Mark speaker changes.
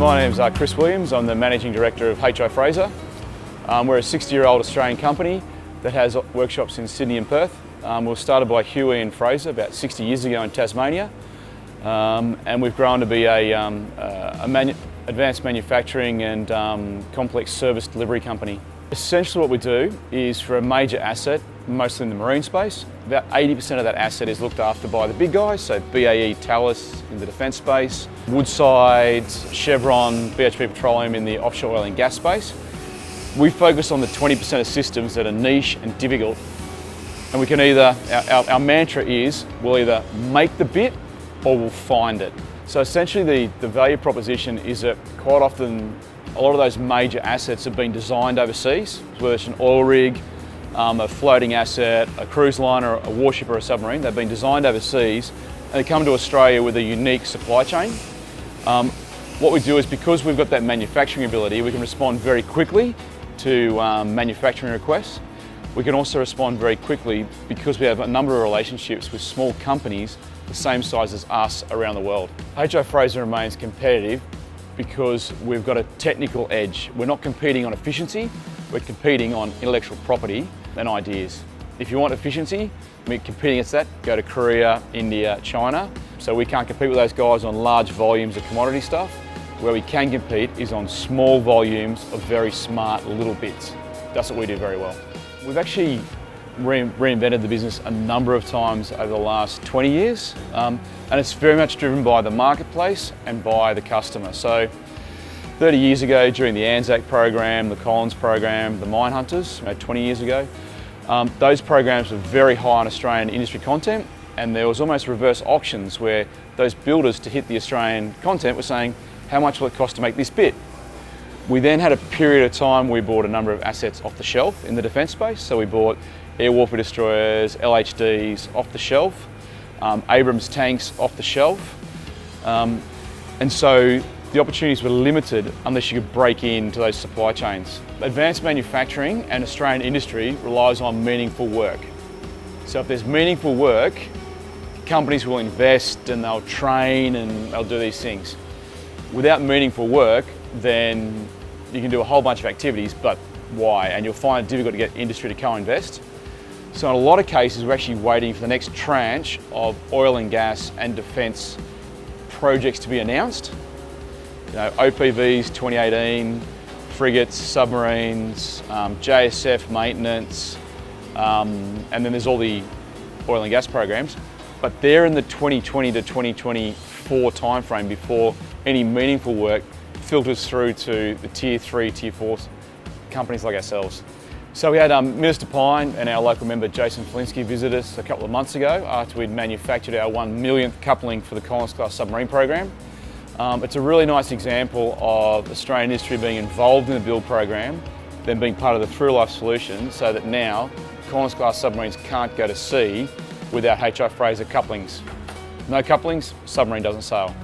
Speaker 1: my name is Chris Williams. I'm the Managing Director of HI Fraser. We're a 60-year-old Australian company that has workshops in Sydney and Perth. We were started by HI Fraser about 60 years ago in Tasmania, and we've grown to be advanced manufacturing and complex service delivery company. Essentially what we do is for a major asset, mostly in the marine space, about 80% of that asset is looked after by the big guys, so BAE, Thales in the defence space, Woodside, Chevron, BHP Petroleum in the offshore oil and gas space. We focus on the 20% of systems that are niche and difficult, and we can either, our mantra is, we'll either make the bit or we'll find it. So essentially the value proposition is that quite often a lot of those major assets have been designed overseas, whether it's an oil rig, a floating asset, a cruise liner, a warship or a submarine. They've been designed overseas and they come to Australia with a unique supply chain. What we do is, because we've got that manufacturing ability, we can respond very quickly to manufacturing requests. We can also respond very quickly because we have a number of relationships with small companies the same size as us around the world. HI Fraser remains competitive because we've got a technical edge. We're not competing on efficiency, we're competing on intellectual property and ideas. If you want efficiency, we're competing against that, go to Korea, India, China. So we can't compete with those guys on large volumes of commodity stuff. Where we can compete is on small volumes of very smart little bits. That's what we do very well. We've actually reinvented the business a number of times over the last 20 years, and it's very much driven by the marketplace and by the customer. So 30 years ago, during the Anzac program, the Collins program, the Mine Hunters, 20 years ago, those programs were very high on Australian industry content, and there was almost reverse auctions where those builders, to hit the Australian content, were saying, how much will it cost to make this bit? We then had a period of time we bought a number of assets off the shelf in the defence space. So we bought air warfare destroyers, LHDs off the shelf, Abrams tanks off the shelf. And so the opportunities were limited unless you could break into those supply chains. Advanced manufacturing and Australian industry relies on meaningful work. So if there's meaningful work, companies will invest and they'll train and they'll do these things. Without meaningful work, then you can do a whole bunch of activities, but why? And you'll find it difficult to get industry to co-invest. So in a lot of cases, we're actually waiting for the next tranche of oil and gas and defence projects to be announced. OPVs 2018, frigates, submarines, JSF maintenance, and then there's all the oil and gas programs. But they're in the 2020 to 2024 timeframe before any meaningful work filters through to the Tier 3, Tier 4 companies like ourselves. So we had Minister Pine and our local member Jason Felinsky visit us a couple of months ago after we'd manufactured our 1 millionth coupling for the Collins class submarine program. It's a really nice example of Australian industry being involved in the build program, then being part of the through-life solution, so that now Collins class submarines can't go to sea without HI Fraser couplings. No couplings, submarine doesn't sail.